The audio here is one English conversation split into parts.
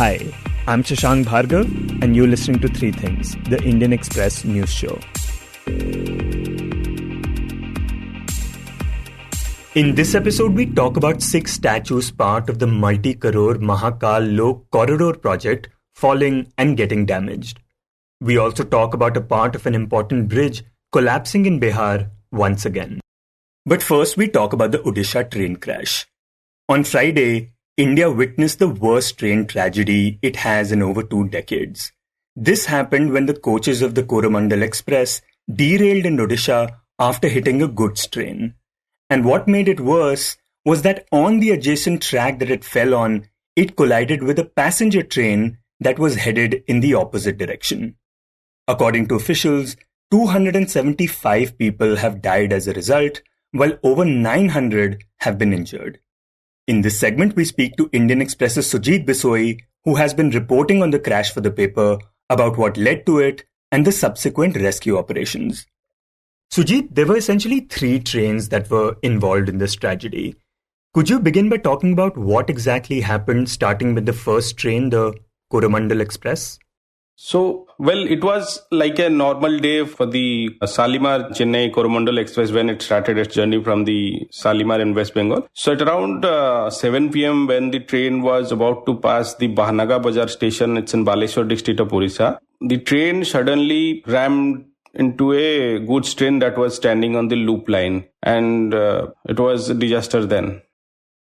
Hi, I'm Shashank Bhargava, and you're listening to Three Things, the Indian Express news show. In this episode, we talk about 6 statues part of the multi-crore Mahakal Lok Corridor project falling and getting damaged. We also talk about a part of an important bridge collapsing in Bihar once again. But first, we talk about the Odisha train crash. On Friday, India witnessed the worst train tragedy it has in over 2 decades. This happened when the coaches of the Coromandel Express derailed in Odisha after hitting a goods train. And what made it worse was that on the adjacent track that it fell on, it collided with a passenger train that was headed in the opposite direction. According to officials, 275 people have died as a result, while over 900 have been injured. In this segment, we speak to Indian Express's Sujit Bisoyi, who has been reporting on the crash for the paper, about what led to it and the subsequent rescue operations. Sujit, there were essentially 3 trains that were involved in this tragedy. Could you begin by talking about what exactly happened, starting with the first train, the Coromandel Express? It was like a normal day for the Shalimar-Chennai Coromandel Express when it started its journey from the Shalimar in West Bengal. So at around 7 p.m. when the train was about to pass the Bhanaga Bazar station, it's in Baleshwar district of Odisha, the train suddenly rammed into a goods train that was standing on the loop line, and it was a disaster then.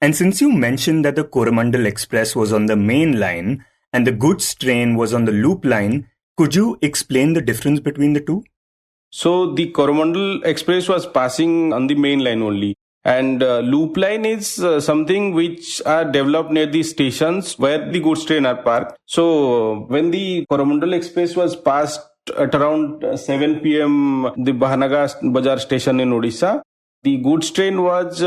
And since you mentioned that the Coromandel Express was on the main line and the goods train was on the loop line, could you explain the difference between the two? So the Coromandel Express was passing on the main line only. And loop line is something which are developed near the stations where the goods train are parked. So when the Coromandel Express was passed at around 7 p.m. the Bhanaga Bazar station in Odisha, the goods train was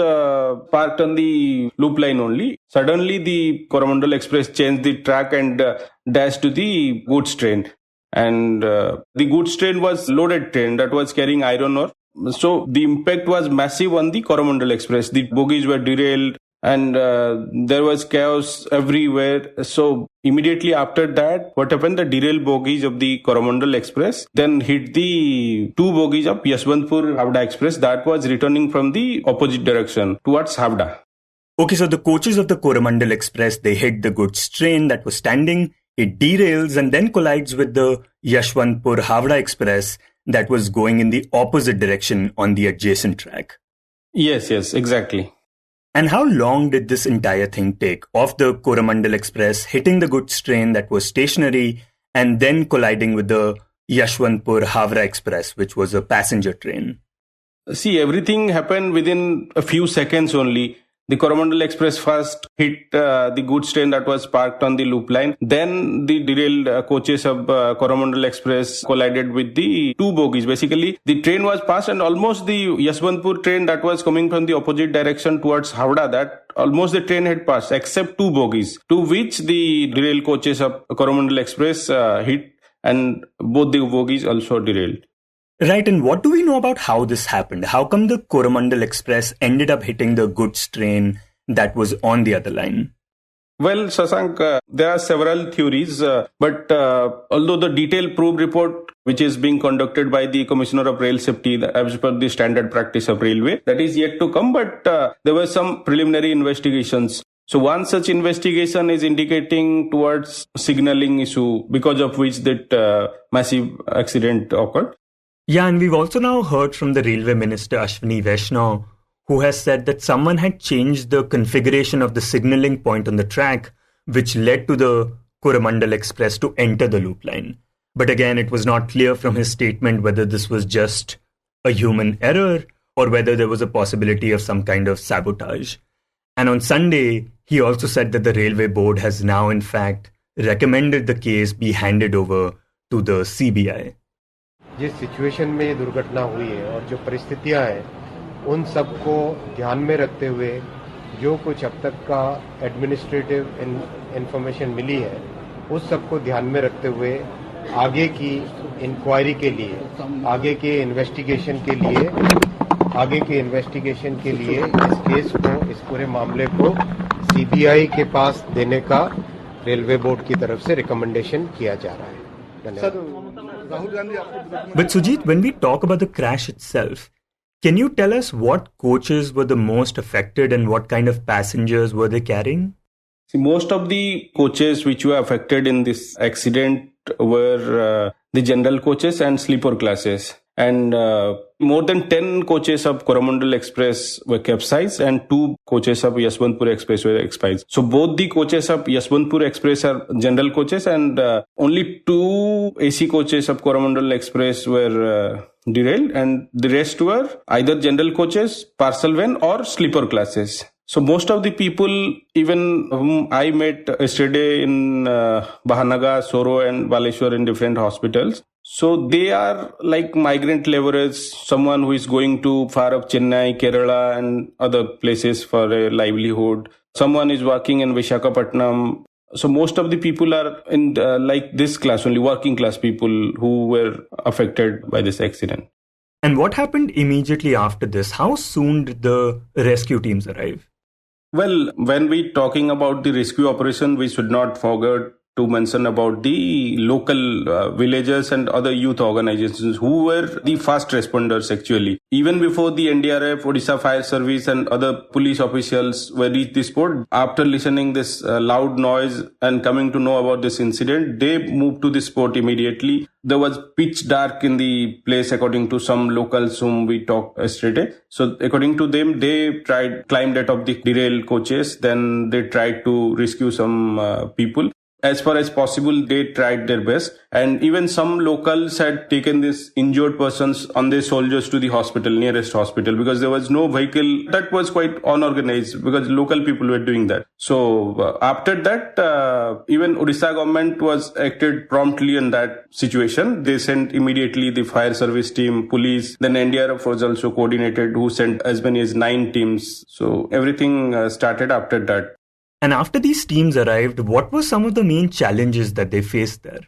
parked on the loop line only. Suddenly, the Coromandel Express changed the track and dashed to the goods train. And the goods train was loaded train that was carrying iron ore. So the impact was massive on the Coromandel Express. The bogies were derailed and there was chaos everywhere. So immediately after that, what happened? The derailed bogies of the Coromandel Express then hit the 2 bogies of Yashwantpur-Havda Express that was returning from the opposite direction towards Havda. Okay, so the coaches of the Coromandel Express, they hit the goods train that was standing, it derails and then collides with the Yashwantpur-Havda Express that was going in the opposite direction on the adjacent track. Yes, exactly. And how long did this entire thing take, of the Coromandel Express hitting the goods train that was stationary and then colliding with the Yashwantpur-Havda Express, which was a passenger train? See, everything happened within a few seconds only. The Coromandel Express first hit the goods train that was parked on the loop line. Then the derailed coaches of Coromandel Express collided with the 2 bogies. Basically, the train was passed and almost the Yashwantpur train that was coming from the opposite direction towards Havda, that almost the train had passed except 2 bogies, to which the derailed coaches of Coromandel Express hit, and both the bogies also derailed. Right, and what do we know about how this happened? How come the Coromandel Express ended up hitting the goods train that was on the other line? Well, Shashank, there are several theories, but although the detailed probe report, which is being conducted by the Commissioner of Rail Safety, as per the standard practice of railway, that is yet to come, but there were some preliminary investigations. So one such investigation is indicating towards signaling issue, because of which that massive accident occurred. Yeah, and we've also now heard from the Railway Minister Ashwini Vaishnaw, who has said that someone had changed the configuration of the signalling point on the track, which led to the Coromandel Express to enter the loop line. But again, it was not clear from his statement whether this was just a human error or whether there was a possibility of some kind of sabotage. And on Sunday, he also said that the Railway Board has now in fact recommended the case be handed over to the CBI. जिस situation में ये दुर्घटना हुई है और जो परिस्थितियां हैं उन सब को ध्यान में रखते हुए जो कुछ अब तक का एडमिनिस्ट्रेटिव इंफॉर्मेशन मिली है उस सब को ध्यान में रखते हुए आगे की इंक्वायरी के लिए आगे के इन्वेस्टिगेशन के लिए इस केस को, इस पूरे मामले को सीबीआई के पास देने का रेलवे बोर्ड की तरफ से रिकमेंडेशन किया जा रहा है. But Sujit, when we talk about the crash itself, can you tell us what coaches were the most affected and what kind of passengers were they carrying? See, most of the coaches which were affected in this accident were the general coaches and sleeper classes. And more than 10 coaches of Coromandel Express were capsized and 2 coaches of Yashwantpur Express were capsized. So both the coaches of Yashwantpur Express are general coaches and only 2 AC coaches of Coromandel Express were derailed and the rest were either general coaches, parcel van or sleeper classes. So most of the people, even whom I met yesterday in Bahanaga, Soro and Baleshwar in different hospitals, so they are like migrant laborers, someone who is going to far up Chennai, Kerala and other places for a livelihood. Someone is working in Visakhapatnam. So most of the people are in like this class, only working class people who were affected by this accident. And what happened immediately after this? How soon did the rescue teams arrive? Well, when we talking about the rescue operation, we should not forget to mention about the local villagers and other youth organizations who were the fast responders actually. Even before the NDRF, Odisha Fire Service and other police officials were reached the spot, after listening this loud noise and coming to know about this incident, they moved to the spot immediately. There was pitch dark in the place according to some locals whom we talked yesterday. So according to them, they climbed out of the derailed coaches. Then they tried to rescue some people. As far as possible, they tried their best. And even some locals had taken these injured persons on their shoulders to the hospital, nearest hospital, because there was no vehicle. That was quite unorganized because local people were doing that. So after that, even Odisha government was acted promptly in that situation. They sent immediately the fire service team, police, then NDRF was also coordinated, who sent as many as 9 teams. So everything started after that. And after these teams arrived, what were some of the main challenges that they faced there?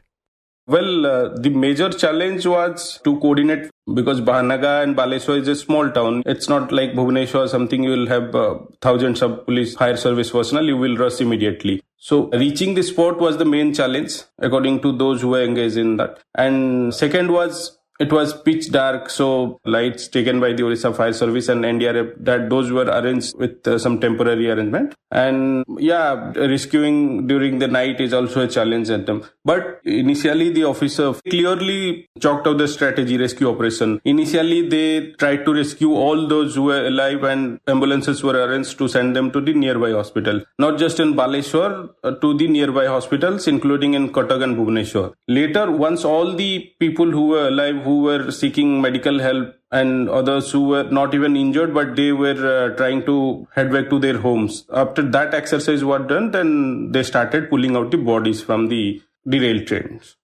Well, the major challenge was to coordinate because Bahanaga and Baleshwar is a small town. It's not like Bhubaneswar or something. You will have thousands of police fire service personnel. You will rush immediately. So reaching the spot was the main challenge according to those who were engaged in that. And second was it was pitch dark, so lights taken by the Odisha Fire Service and NDRF, that those were arranged with some temporary arrangement. And yeah, rescuing during the night is also a challenge at them. But initially the officer clearly chalked out the strategy, rescue operation. Initially they tried to rescue all those who were alive and ambulances were arranged to send them to the nearby hospital. Not just in Baleshwar, to the nearby hospitals, including in Cuttack and Bhubaneswar. Later, once all the people who were alive, who were seeking medical help and others who were not even injured, but they were trying to head back to their homes. After that exercise was done, then they started pulling out the bodies from the derailed trains.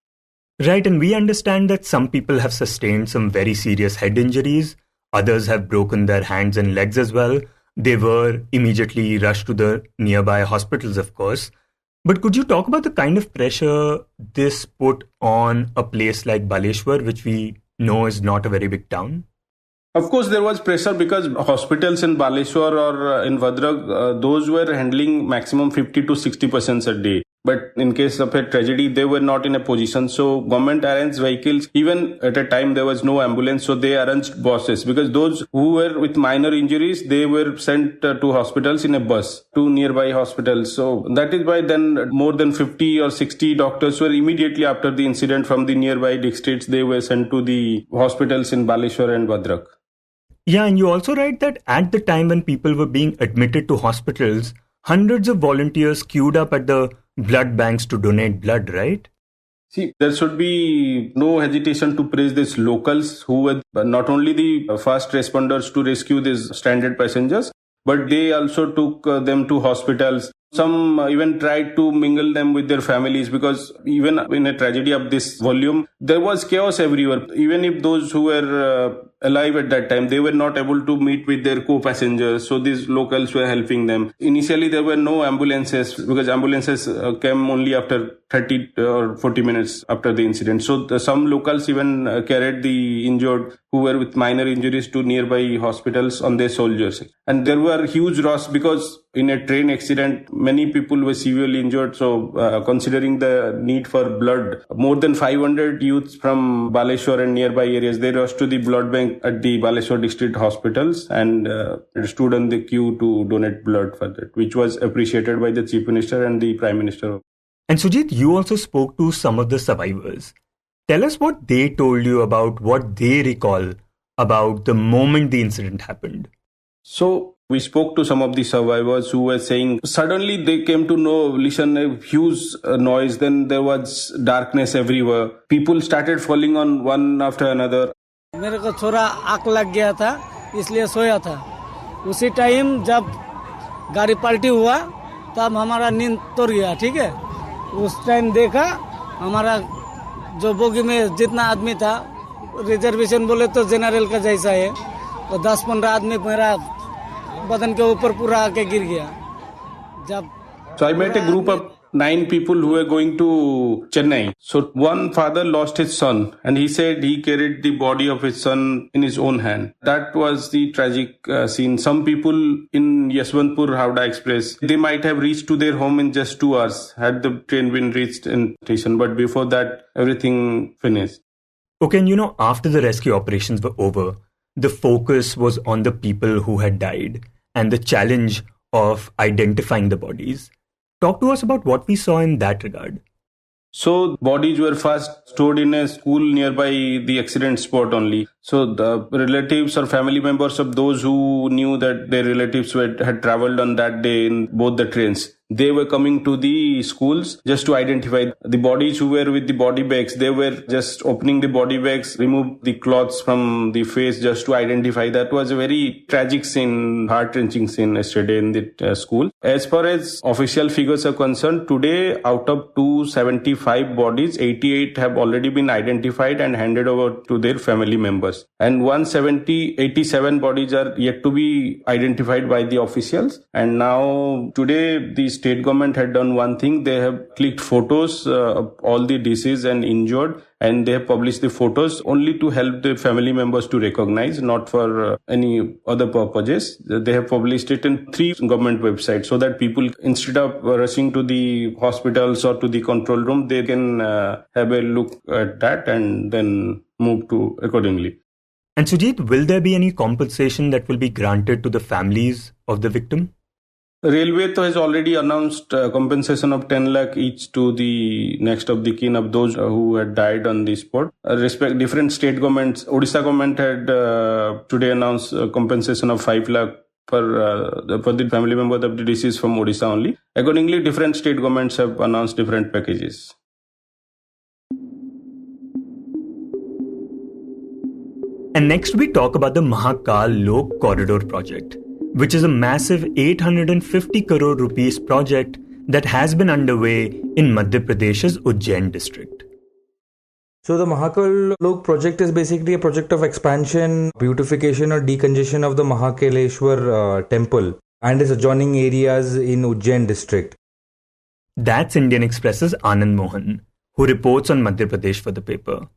Right, and we understand that some people have sustained some very serious head injuries. Others have broken their hands and legs as well. They were immediately rushed to the nearby hospitals, of course. But could you talk about the kind of pressure this put on a place like Baleshwar, which we know is not a very big town? Of course, there was pressure because hospitals in Baleshwar or in Bhadrak, those were handling maximum 50 to 60% a day. But in case of a tragedy, they were not in a position. So government arranged vehicles. Even at a time, there was no ambulance. So they arranged buses because those who were with minor injuries, they were sent to hospitals in a bus to nearby hospitals. So that is why then more than 50 or 60 doctors were immediately after the incident from the nearby districts, they were sent to the hospitals in Baleshwar and Bhadrak. Yeah, and you also write that at the time when people were being admitted to hospitals, hundreds of volunteers queued up at the blood banks to donate blood, right? See, there should be no hesitation to praise these locals who were not only the fast responders to rescue these stranded passengers, but they also took them to hospitals. Some even tried to mingle them with their families because even in a tragedy of this volume, there was chaos everywhere. Even if those who were alive at that time, they were not able to meet with their co-passengers. So these locals were helping them. Initially, there were no ambulances because ambulances came only after 30 or 40 minutes after the incident. So some locals even carried the injured who were with minor injuries to nearby hospitals on their shoulders. And there were huge rush because in a train accident, many people were severely injured. So considering the need for blood, more than 500 youths from Baleshwar and nearby areas, they rushed to the blood bank at the Baleshwar district hospitals and stood on the queue to donate blood for that, which was appreciated by the Chief Minister and the Prime Minister. And Sujit, you also spoke to some of the survivors. Tell us what they told you about what they recall about the moment the incident happened. So we spoke to some of the survivors who were saying suddenly they came to know, listen, a huge noise. Then there was darkness everywhere. People started falling on one after another. मेरे को थोड़ा आग लग गया था, इसलिए सोया था. उसी टाइम जब गाड़ी पलटी हुआ तब हमारा नींद तोड़ गया. ठीक है, उस टाइम देखा हमारा जो बोगी में जितना आदमी था, रिजर्वेशन बोले तो जनरल का जैसा है, और 10-15 आदमी मेरा बदन के ऊपर पूरा आके गिर गया. जब So I met a group of 9 people who were going to Chennai. So one father lost his son and he said he carried the body of his son in his own hand. That was the tragic scene. Some people in Yeshwantpur Howrah Express, they might have reached to their home in just 2 hours had the train been reached in station. But before that, everything finished. Okay, and after the rescue operations were over, the focus was on the people who had died and the challenge of identifying the bodies. Talk to us about what we saw in that regard. So bodies were first stored in a school nearby the accident spot only. So the relatives or family members of those who knew that their relatives had traveled on that day in both the trains, they were coming to the schools just to identify the bodies who were with the body bags. They were just opening the body bags, remove the cloths from the face just to identify. That was a very tragic scene, heart-wrenching scene yesterday in the school. As far as official figures are concerned, today out of 275 bodies, 88 have already been identified and handed over to their family members. And 87 bodies are yet to be identified by the officials. And now today the state government had done one thing. They have clicked photos of all the deceased and injured, and they have published the photos only to help the family members to recognize, not for any other purposes. They have published it in 3 government websites so that people, instead of rushing to the hospitals or to the control room, they can have a look at that and then move to accordingly. And Sujit, will there be any compensation that will be granted to the families of the victim? Railway has already announced compensation of 10 lakh each to the next of the kin of those who had died on the spot. Different state governments, Odisha government had today announced compensation of 5 lakh for the family members of the deceased from Odisha only. Accordingly, different state governments have announced different packages. And next we talk about the Mahakal Lok Corridor project, which is a massive 850 crore rupees project that has been underway in Madhya Pradesh's Ujjain district. So the Mahakal Lok project is basically a project of expansion, beautification or decongestion of the Mahakaleshwar temple and its adjoining areas in Ujjain district. That's Indian Express's Anand Mohan, who reports on Madhya Pradesh for the paper.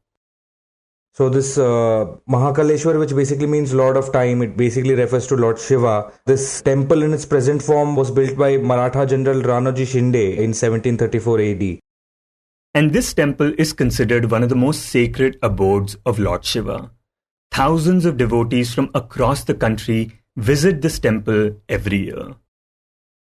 So this Mahakaleshwar, which basically means Lord of Time, it basically refers to Lord Shiva. This temple in its present form was built by Maratha General Ranoji Shinde in 1734 AD. And this temple is considered one of the most sacred abodes of Lord Shiva. Thousands of devotees from across the country visit this temple every year.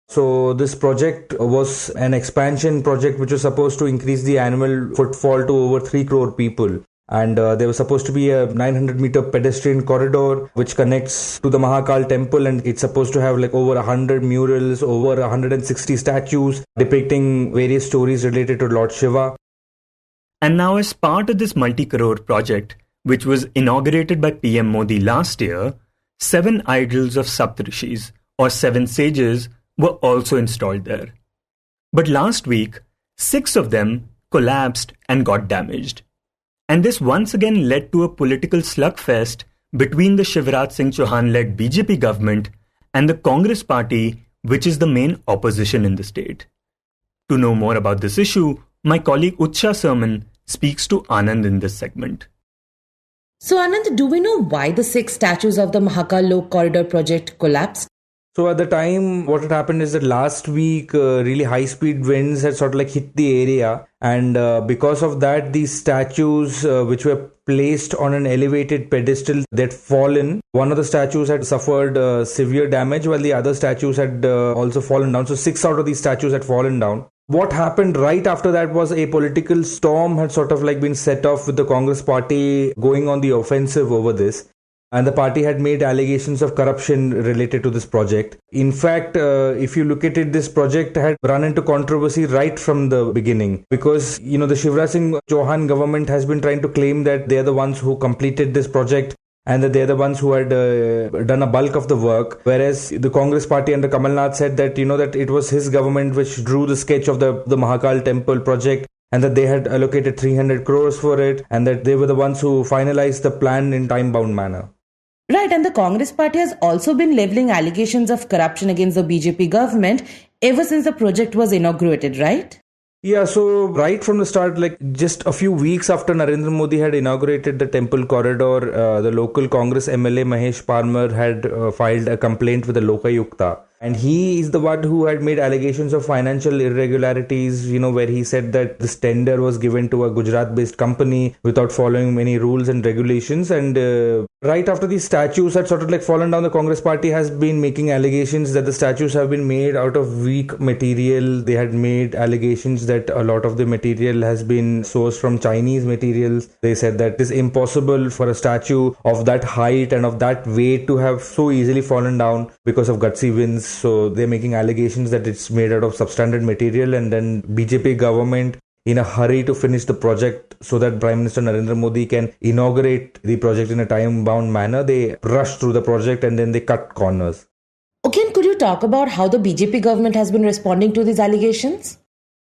So this project was an expansion project which was supposed to increase the annual footfall to over 3 crore people. And there was supposed to be a 900-meter pedestrian corridor which connects to the Mahakal temple, and it's supposed to have like over 100 murals, over 160 statues depicting various stories related to Lord Shiva. And now, as part of this multi-crore project, which was inaugurated by PM Modi last year, 7 idols of Saptarishis, or 7 sages, were also installed there. But last week, 6 of them collapsed and got damaged. And this once again led to a political slugfest between the Shivraj Singh Chauhan-led BJP government and the Congress party, which is the main opposition in the state. To know more about this issue, my colleague Utsa Sarmin speaks to Anand in this segment. So Anand, do we know why the 6 statues of the Mahakal Lok Corridor project collapsed? So at the time, what had happened is that last week, really high-speed winds had sort of like hit the area, and because of that, these statues, which were placed on an elevated pedestal, they'd fallen. One of the statues had suffered severe damage, while the other statues had also fallen down. So 6 out of these statues had fallen down. What happened right after that was a political storm had sort of like been set off with the Congress party going on the offensive over this. And the party had made allegations of corruption related to this project. In fact, if you look at it, this project had run into controversy right from the beginning. Because, the Shivraj Singh Chauhan government has been trying to claim that they are the ones who completed this project and that they're the ones who had done a bulk of the work. Whereas the Congress party under Kamal Nath said that, that it was his government which drew the sketch of the Mahakal temple project, and that they had allocated 300 crores for it, and that they were the ones who finalized the plan in time-bound manner. Right, and the Congress party has also been levelling allegations of corruption against the BJP government ever since the project was inaugurated, right? Yeah, so right from the start, like just a few weeks after Narendra Modi had inaugurated the temple corridor, the local Congress MLA Mahesh Parmar had filed a complaint with the Lokayukta. And he is the one who had made allegations of financial irregularities, where he said that this tender was given to a Gujarat-based company without following many rules and regulations. And right after these statues had sort of like fallen down, the Congress party has been making allegations that the statues have been made out of weak material. They had made allegations that a lot of the material has been sourced from Chinese materials. They said that it is impossible for a statue of that height and of that weight to have so easily fallen down because of gutsy winds. So they're making allegations that it's made out of substandard material, and then BJP government, in a hurry to finish the project so that Prime Minister Narendra Modi can inaugurate the project in a time-bound manner, they rushed through the project and then they cut corners. Okay, and could you talk about how the BJP government has been responding to these allegations?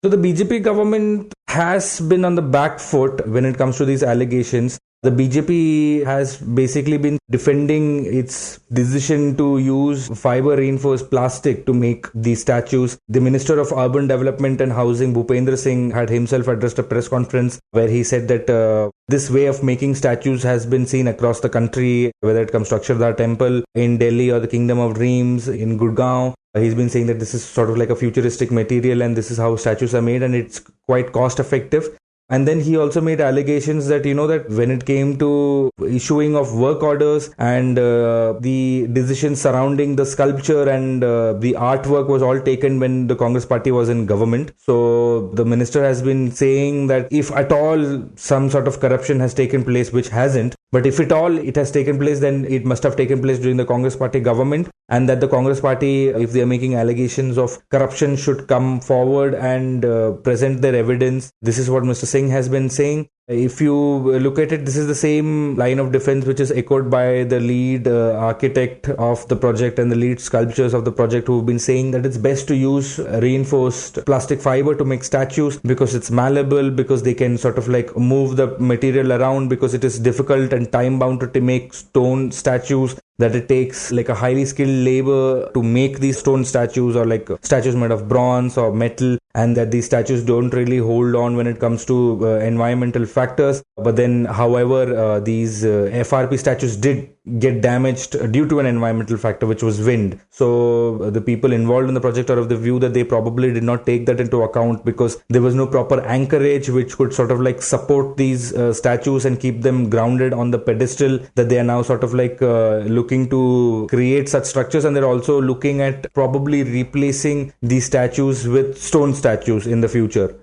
So the BJP government has been on the back foot when it comes to these allegations. The BJP has basically been defending its decision to use fiber reinforced plastic to make these statues. The Minister of Urban Development and Housing, Bhupendra Singh, had himself addressed a press conference where he said that this way of making statues has been seen across the country, whether it comes to Akshardhar Temple in Delhi or the Kingdom of Dreams in Gurgaon. He's been saying that this is sort of like a futuristic material and this is how statues are made, and it's quite cost effective. And then he also made allegations that, that when it came to issuing of work orders and the decisions surrounding the sculpture and the artwork was all taken when the Congress party was in government. So the minister has been saying that if at all some sort of corruption has taken place, which hasn't, but if at all it has taken place, then it must have taken place during the Congress party government, and that the Congress party, if they are making allegations of corruption, should come forward and present their evidence. This is what Mr. Singh has been saying. If you look at it, this is the same line of defense which is echoed by the lead architect of the project and the lead sculptors of the project, who have been saying that it's best to use reinforced plastic fiber to make statues because it's malleable, because they can sort of like move the material around, because it is difficult and time bound to make stone statues, that it takes like a highly skilled labor to make these stone statues, or like statues made of bronze or metal, and that these statues don't really hold on when it comes to environmental factors. But then, however, these FRP statues did get damaged due to an environmental factor, which was wind. So the people involved in the project are of the view that they probably did not take that into account, because there was no proper anchorage which could sort of like support these statues and keep them grounded on the pedestal, that they are now sort of like looking to create such structures. And they're also looking at probably replacing these statues with stone statues in the future.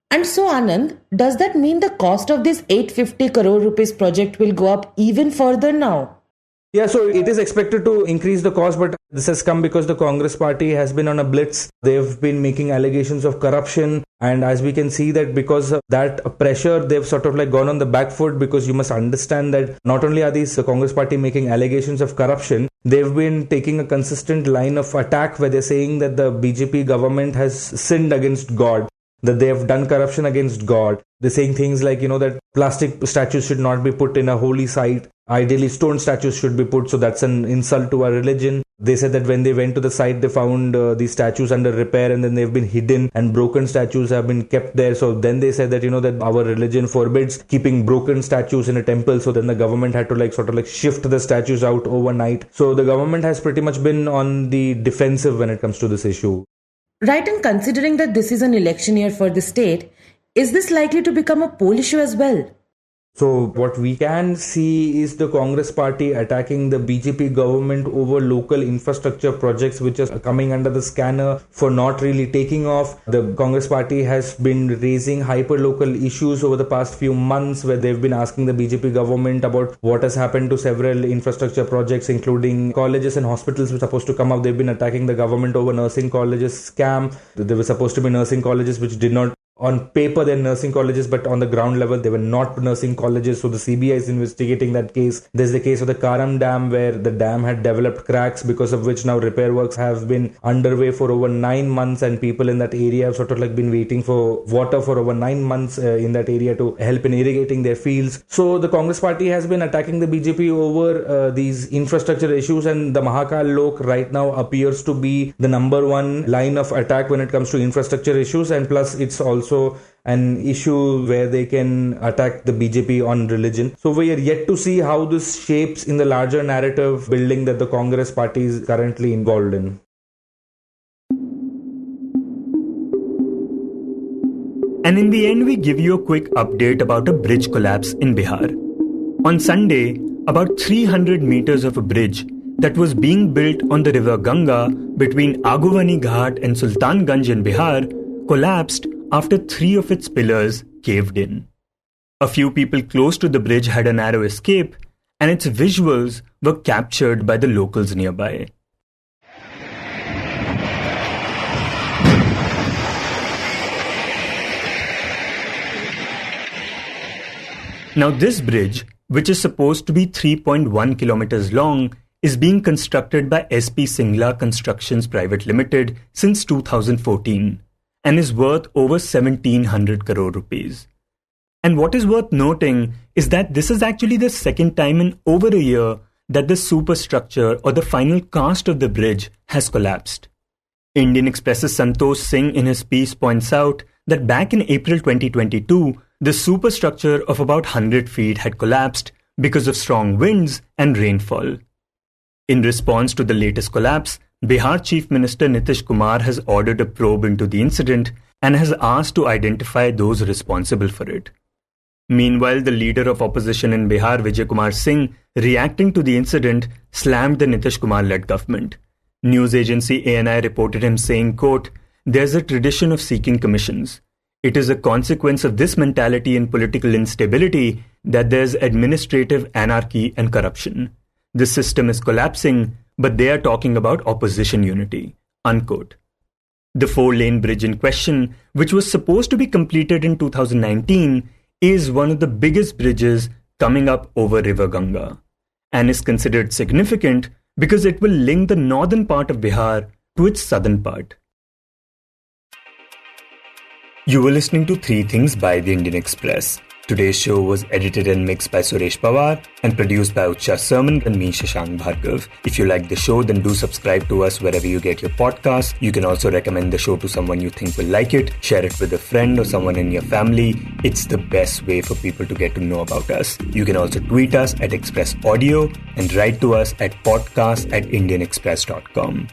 And so, Anand, does that mean the cost of this 850 crore rupees project will go up even further now? Yeah, so it is expected to increase the cost, but this has come because the Congress party has been on a blitz. They've been making allegations of corruption, and as we can see that because of that pressure, they've sort of like gone on the back foot, because you must understand that not only are these the Congress party making allegations of corruption, they've been taking a consistent line of attack where they're saying that the BJP government has sinned against God. that they have done corruption against God. They're saying things like, that plastic statues should not be put in a holy site. Ideally, stone statues should be put, so that's an insult to our religion. They said that when they went to the site, they found these statues under repair and then they've been hidden and broken statues have been kept there. So then they said that, that our religion forbids keeping broken statues in a temple. So then the government had to shift the statues out overnight. So the government has pretty much been on the defensive when it comes to this issue. Right, and considering that this is an election year for the state, is this likely to become a poll issue as well? So what we can see is the Congress party attacking the BJP government over local infrastructure projects which are coming under the scanner for not really taking off. The Congress party has been raising hyper-local issues over the past few months where they've been asking the BJP government about what has happened to several infrastructure projects, including colleges and hospitals which are supposed to come up. They've been attacking the government over nursing colleges scam. There were supposed to be nursing colleges which did not. On paper, they're nursing colleges, but on the ground level, they were not nursing colleges. So the CBI is investigating that case. There's the case of the Karam Dam, where the dam had developed cracks, because of which now repair works have been underway for over 9 months, and people in that area have been waiting for water for over 9 months in that area to help in irrigating their fields. So the Congress party has been attacking the BJP over these infrastructure issues, and the Mahakal Lok right now appears to be the number one line of attack when it comes to infrastructure issues, and plus it's also an issue where they can attack the BJP on religion. So we are yet to see how this shapes in the larger narrative building that the Congress party is currently involved in. And in the end, we give you a quick update about a bridge collapse in Bihar. On Sunday, about 300 meters of a bridge that was being built on the river Ganga between Aguvani Ghat and Sultanganj in Bihar collapsed after 3 of its pillars caved in. A few people close to the bridge had a narrow escape, and its visuals were captured by the locals nearby. Now this bridge, which is supposed to be 3.1 kilometers long, is being constructed by SP Singla Constructions Private Limited since 2014. And is worth over 1,700 crore rupees. And what is worth noting is that this is actually the second time in over a year that the superstructure or the final cast of the bridge has collapsed. Indian Express's Santosh Singh in his piece points out that back in April 2022, the superstructure of about 100 feet had collapsed because of strong winds and rainfall. In response to the latest collapse, Bihar Chief Minister Nitish Kumar has ordered a probe into the incident and has asked to identify those responsible for it. Meanwhile, the leader of opposition in Bihar, Vijay Kumar Singh, reacting to the incident, slammed the Nitish Kumar-led government. News agency ANI reported him saying, quote, "There's a tradition of seeking commissions. It is a consequence of this mentality and political instability that there's administrative anarchy and corruption. The system is collapsing, but they are talking about opposition unity," unquote. The 4-lane bridge in question, which was supposed to be completed in 2019, is one of the biggest bridges coming up over River Ganga and is considered significant because it will link the northern part of Bihar to its southern part. You were listening to 3 Things by the Indian Express. Today's show was edited and mixed by Suresh Pawar and produced by Utsa, Sarmin and me, Shashank Bhargava. If you like the show, then do subscribe to us wherever you get your podcasts. You can also recommend the show to someone you think will like it. Share it with a friend or someone in your family. It's the best way for people to get to know about us. You can also tweet us at Express Audio and write to us at podcast@indianexpress.com.